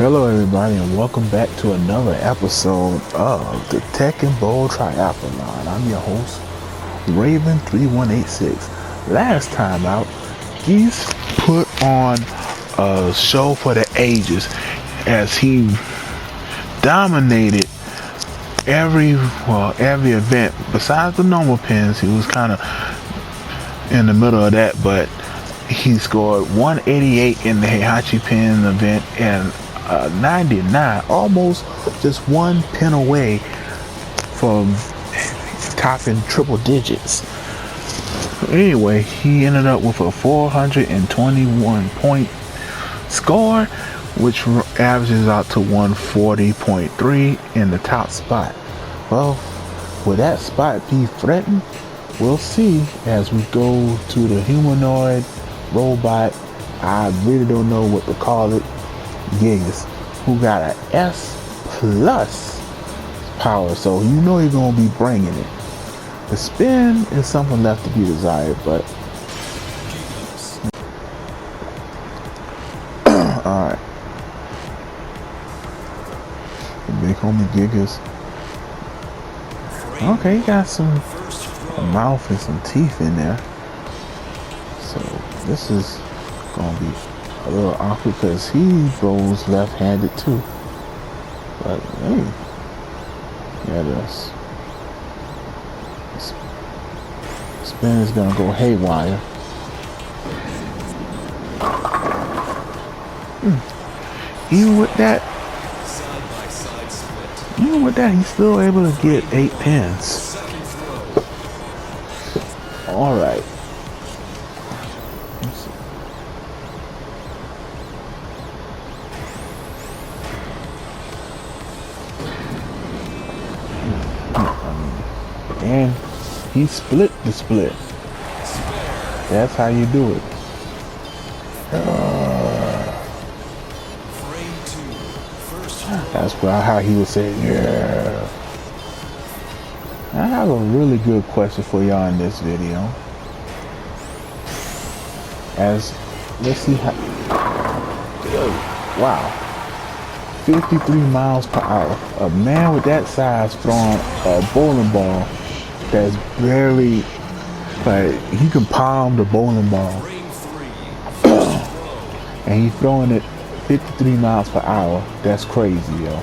Hello everybody and welcome back to another episode of the Tekken Triathlon. I'm your host, Raven3186. Last time out, he's put on a show for the ages as he dominated every event. Besides the normal pins, he was kind of in the middle of that, but he scored 188 in the Heihachi pin event and 99, almost just one pin away from topping triple digits. Anyway, he ended up with a 421 point score, which averages out to 140.3 in the top spot. Well, will that spot be threatened? We'll see as we go to the humanoid robot. I really don't know what to call it. Gigas, who got an S plus power, so you know you're gonna be bringing it. The spin is something left to be desired, but all right. The big homie Gigas. Okay, he got some mouth and some teeth in there, so this is gonna be a little awkward because he throws left-handed too. But hey, yeah, this spin is gonna go haywire. Even with that, he's still able to get 8 pins. All right. And he split the split. That's how you do it. That's how he would say, yeah. I have a really good question for y'all in this video. Let's see how. Wow. 53 miles per hour. A man with that size throwing a bowling ball that's barely, like, he can palm the bowling ball. And he's throwing it 53 miles per hour. That's crazy, yo.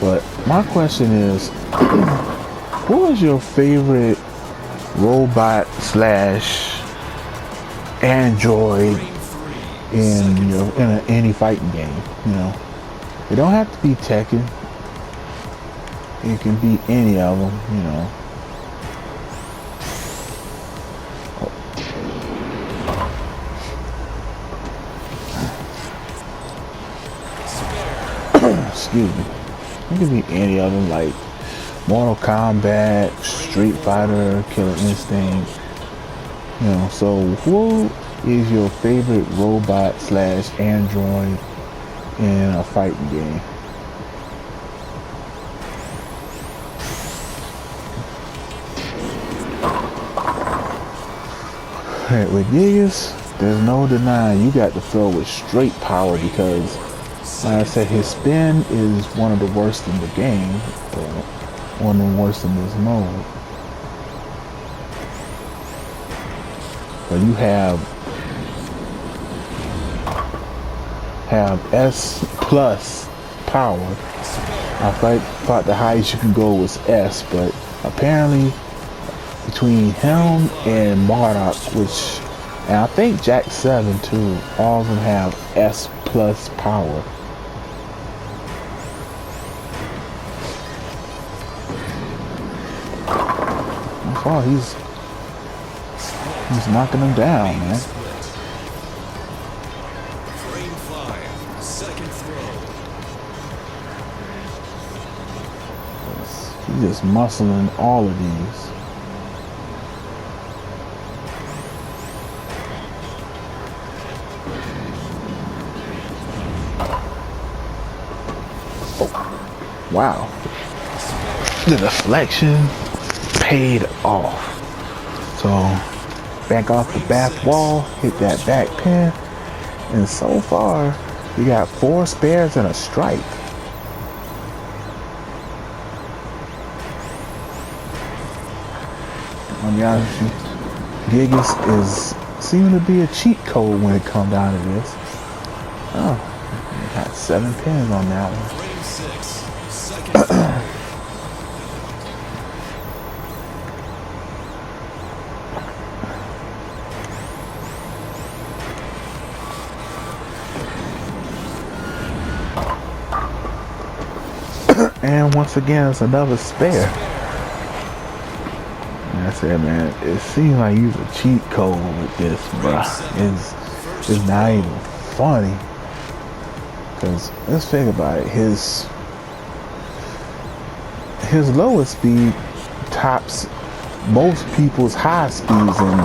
But my question is, what was your favorite robot slash android in any fighting game? You know, it don't have to be Tekken. It can be any of them. You know. Excuse me. It can be any of them, like Mortal Kombat, Street Fighter, Killer Instinct. You know, so who is your favorite robot slash android in a fighting game? Alright, with Gigas, there's no denying you got to throw with straight power because, like I said, his spin is one of the worst in the game, or one of the worst in this mode. But you have S plus power. I thought the highest you can go was S, but apparently between him and Marduk, and I think Jack 7 too, all of them have S plus power. Oh, he's knocking him down, man. He's just muscling all of these. Oh, wow. The deflection paid off. So back off the back wall, hit that back pin, and so far we got 4 spares and a strike. On the other hand, Gigas is seeming to be a cheat code when it comes down to this. Oh, got 7 pins on that one. And once again, it's another spare. And I said, man, it seems like you use a cheat code with this, bruh. It's not even funny. Because let's think about it. His lowest speed tops most people's high speeds in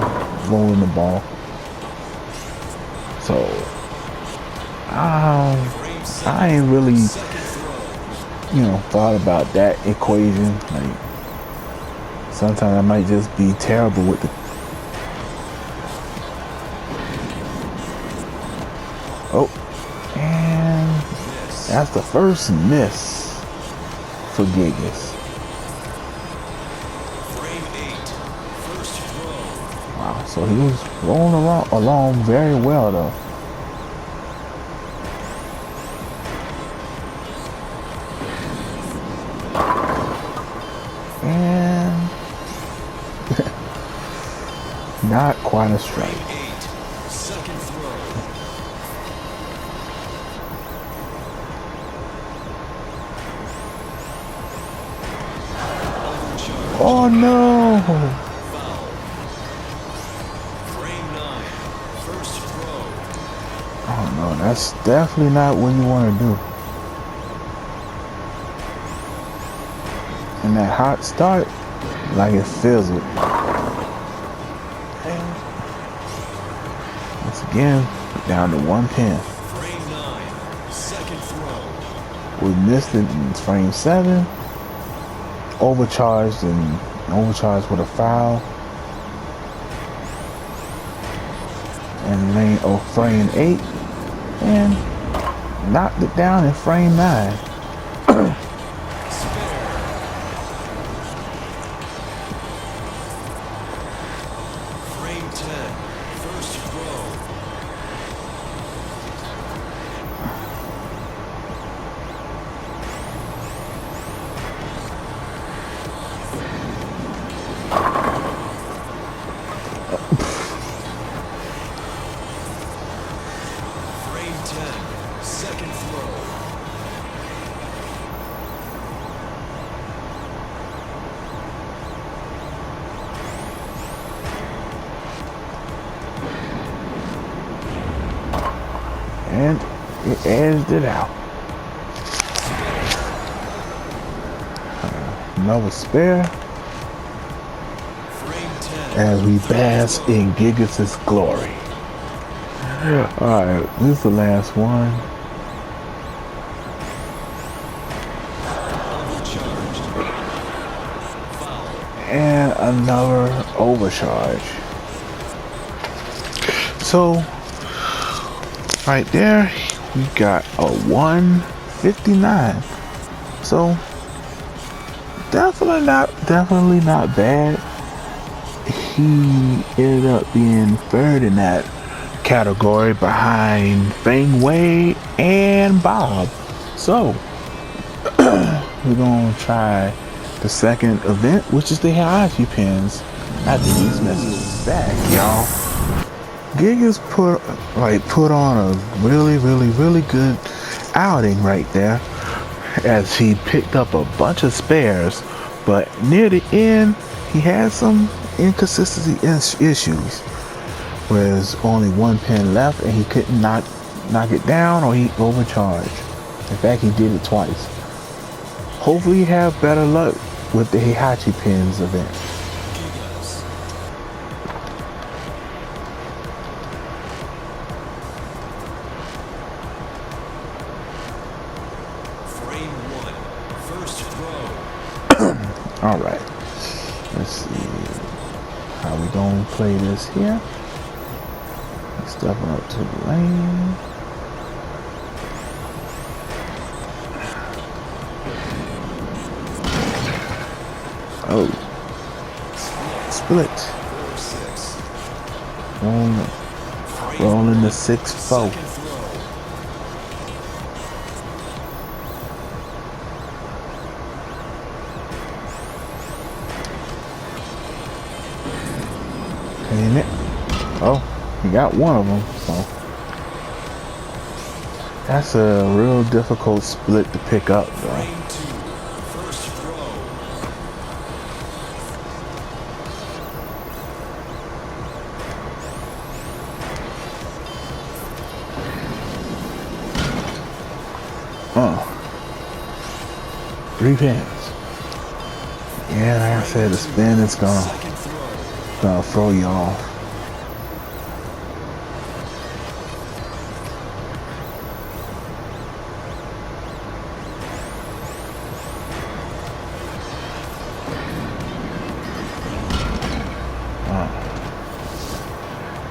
rolling the ball. So I ain't really, thought about that equation. Like, sometimes I might just be terrible with the. Oh, and that's the first miss for Gigas. Wow, so he was rolling along very well though. And not quite a strike. Oh no! Oh no, that's definitely not what you want to do. And that hot start, like it fizzled. And once again, down to 1 pin. We missed it in frame 7. Overcharged with a foul. And frame 8. And knocked it down in frame 9. And it edged it out. Another spare. As we bask in Gigas' glory. Alright, this is the last one. And another overcharge. So right there, we got a 159. So definitely not bad. He ended up being third in that category behind Feng Wei and Bob. So we're gonna try the second event, which is the Hiachi pins. After these messages back, y'all. Gigas put on a really good outing right there, as he picked up a bunch of spares, but near the end he had some inconsistency issues, where there's only 1 pin left and he couldn't knock it down, or he overcharged. In fact, he did it twice. Hopefully you have better luck with the Hiachi pins event. All right, let's see. How we gonna play this here? Stepping up to the lane. Oh. Split. Rolling the 6-4. Ain't it? Oh, he got one of them. So that's a real difficult split to pick up, though. Three pins. Yeah, like I said, the spin is gonna throw you off.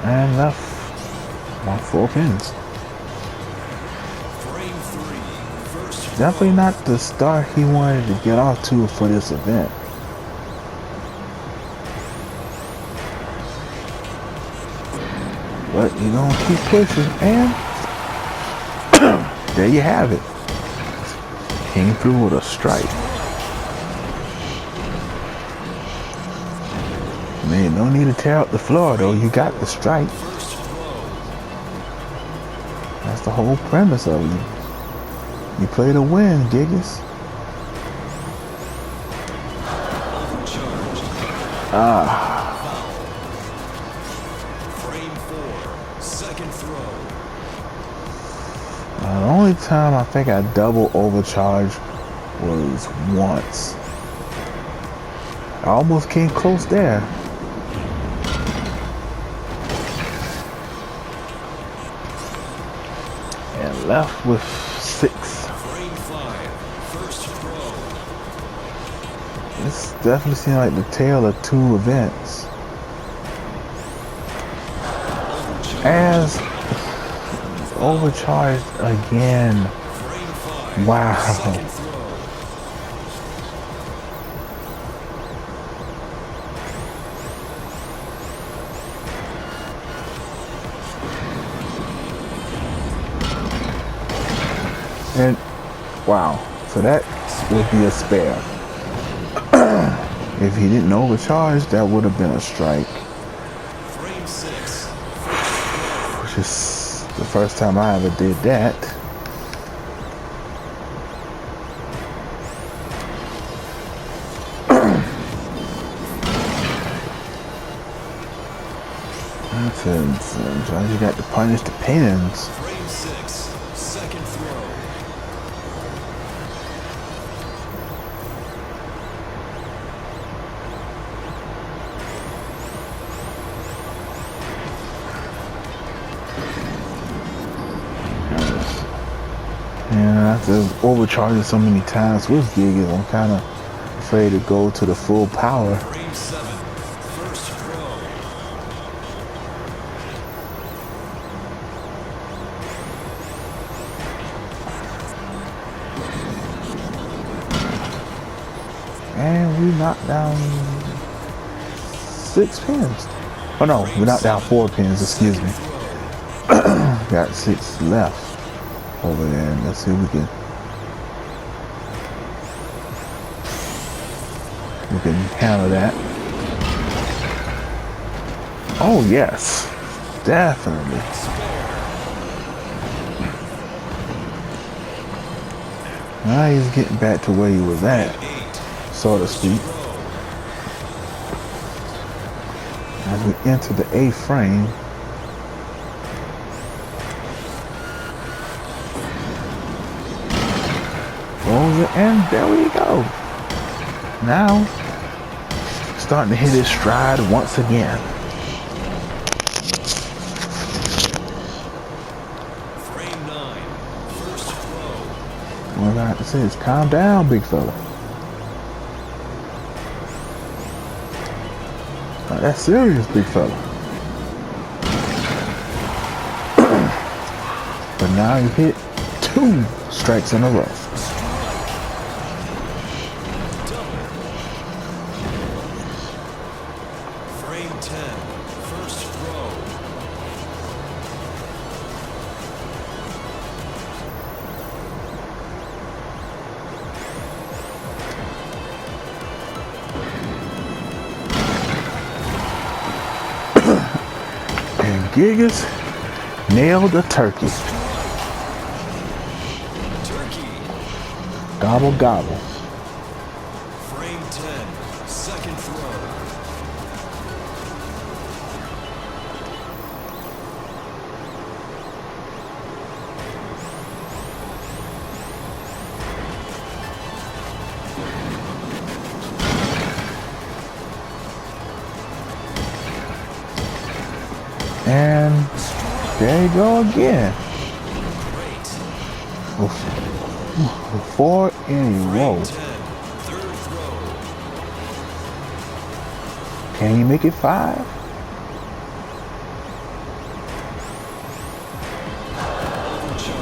And left on 4 pins. Definitely not the start he wanted to get off to for this event. But you're gonna keep pushing, and there you have it. Came through with a strike. Man, no need to tear up the floor though. You got the strike. That's the whole premise of it. You play to win, Gigas. Frame 4, second throw. The only time I think I double overcharged was once. I almost came close there. And left with 6. Frame 5, first throw. This definitely seems like the tale of 2 events. As overcharged again. Frame 5, Wow. second throw. And wow, so that would be a spare. If he didn't overcharge, that would have been a strike. Frame 6. Which is the first time I ever did that. That's it. Sometimes you got to punish the pins. Frame 6, second throw. And after overcharging so many times with Gigas, I'm kind of afraid to go to the full power. Frame 7, first throw. And we knocked down 6 pins. Oh no, we knocked down 4 pins, excuse me. Got 6 left over there. And let's see if we can handle that. Oh yes, definitely. Now he's getting back to where he was at, so to speak. As we enter the 8th frame, rolls it, and there we go. Now, starting to hit his stride once again. Frame 9, first throw. What I have to say is calm down, big fella. Now, that's serious, big fella. But now you hit 2 strikes in a row. Frame 10, first throw. And Gigas nailed the turkey. Turkey. Gobble, gobble. Frame 10, second throw. And there you go again. Great. 4 in a row. Frame 10, third throw. Can you make it 5?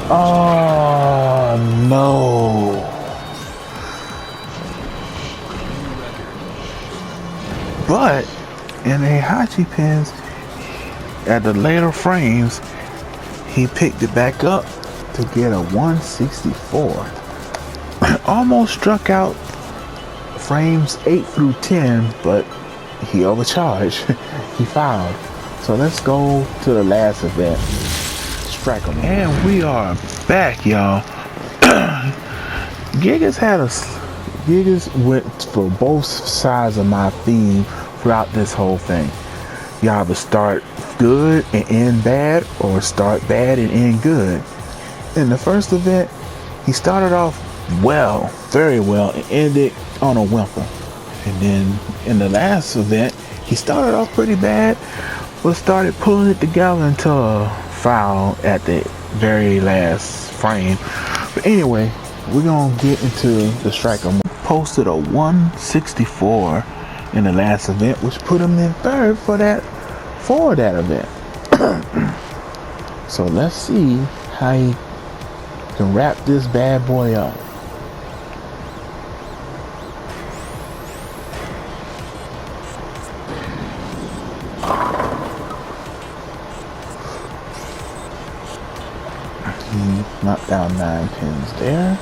Oh no. But in a Hachi pins, at the later frames, he picked it back up to get a 164. Almost struck out frames 8 through 10, but he overcharged. He fouled. So let's go to the last event. Strike him. And we are back, y'all. Gigas went for both sides of my theme throughout this whole thing. You either start good and end bad, or start bad and end good. In the first event, he started off well, very well, and ended on a whimper. And then in the last event, he started off pretty bad, but started pulling it together until a foul at the very last frame. But anyway, we're gonna get into the striker. Posted a 164 in the last event, which put him in third for that event. So let's see how he can wrap this bad boy up. He knocked down 9 pins there.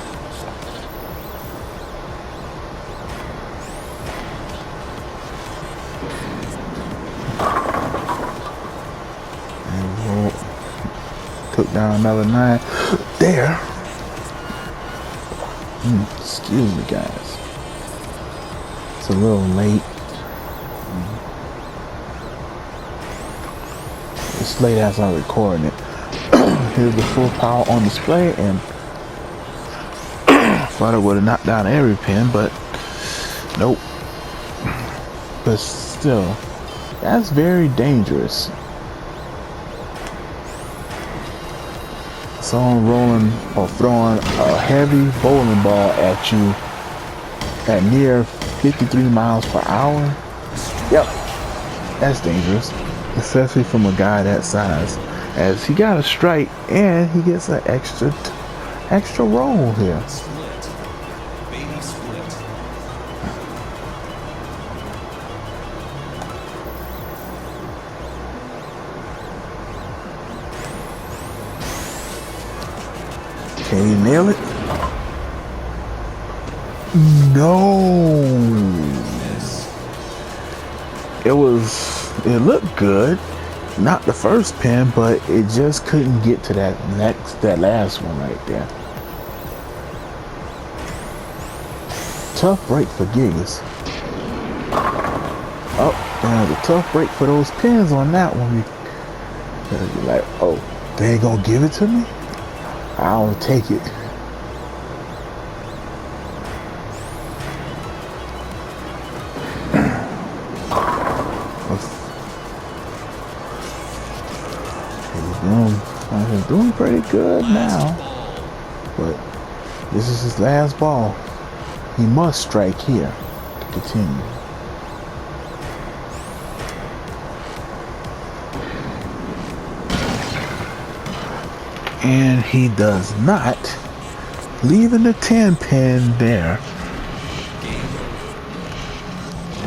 Took down another 9 there. Excuse me, guys. It's a little late. It's late as I'm recording it. Here's the full power on display, and thought it would have knocked down every pin, but nope. But still, that's very dangerous. Someone rolling or throwing a heavy bowling ball at you at near 53 miles per hour. Yep, that's dangerous, especially from a guy that size. As he got a strike and he gets an extra roll here. Split. Baby split. Can he nail it? No. It looked good. Not the first pin, but it just couldn't get to that last one right there. Tough break for Gigas. Oh, and a tough break for those pins on that one. You're like, oh, they ain't gonna give it to me? I'll take it. He's doing pretty good now, but this is his last ball. He must strike here to continue. And he does not, leaving the 10 pin there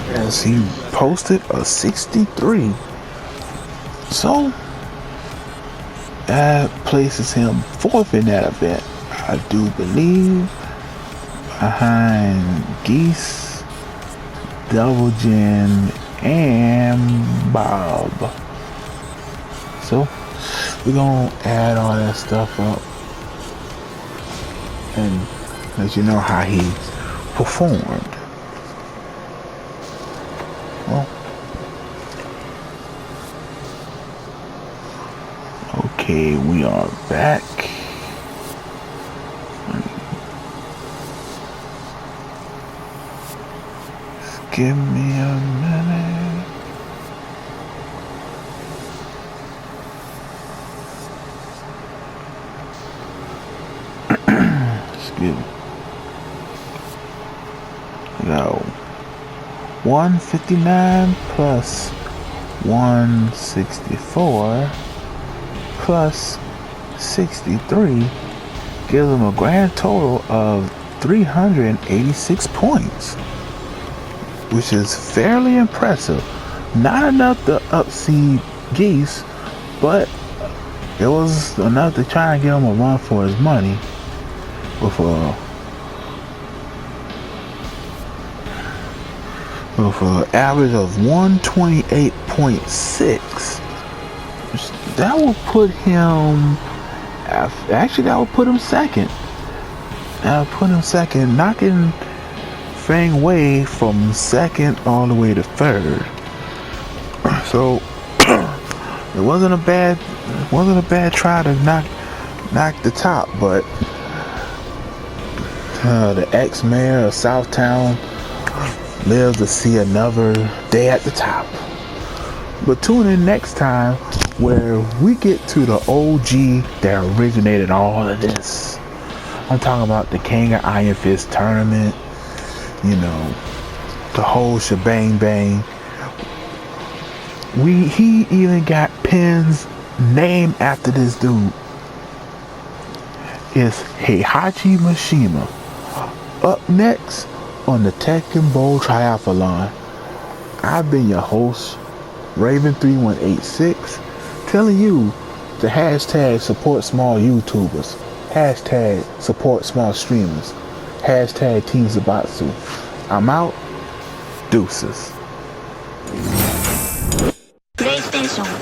as he posted a 63. So that places him fourth in that event, I do believe, behind Geese, Double Gen, and Bob. So we're gonna add all that stuff up and let you know how he performed. Well, okay, we are back. Just give me a minute. Excuse me. No. 159 plus 164 plus 63 gives him a grand total of 386 points, which is fairly impressive. Not enough to upseed Geese, but it was enough to try and give him a run for his money with an average of 128.6. That will put him, actually that will put him second. That will put him second, knocking Fang Wei from second all the way to third. So it wasn't a bad try to knock the top, but the ex-mayor of Southtown lives to see another day at the top. But tune in next time where we get to the OG that originated all of this. I'm talking about the King of Iron Fist tournament, you know, the whole shebang bang. He even got pins named after this dude. It's Heihachi Mishima. Up next on the Tekken Bowl Triathlon, I've been your host, Raven3186, telling you to hashtag support small YouTubers, hashtag support small streamers, hashtag Team Zabatsu. I'm out. Deuces. PlayStation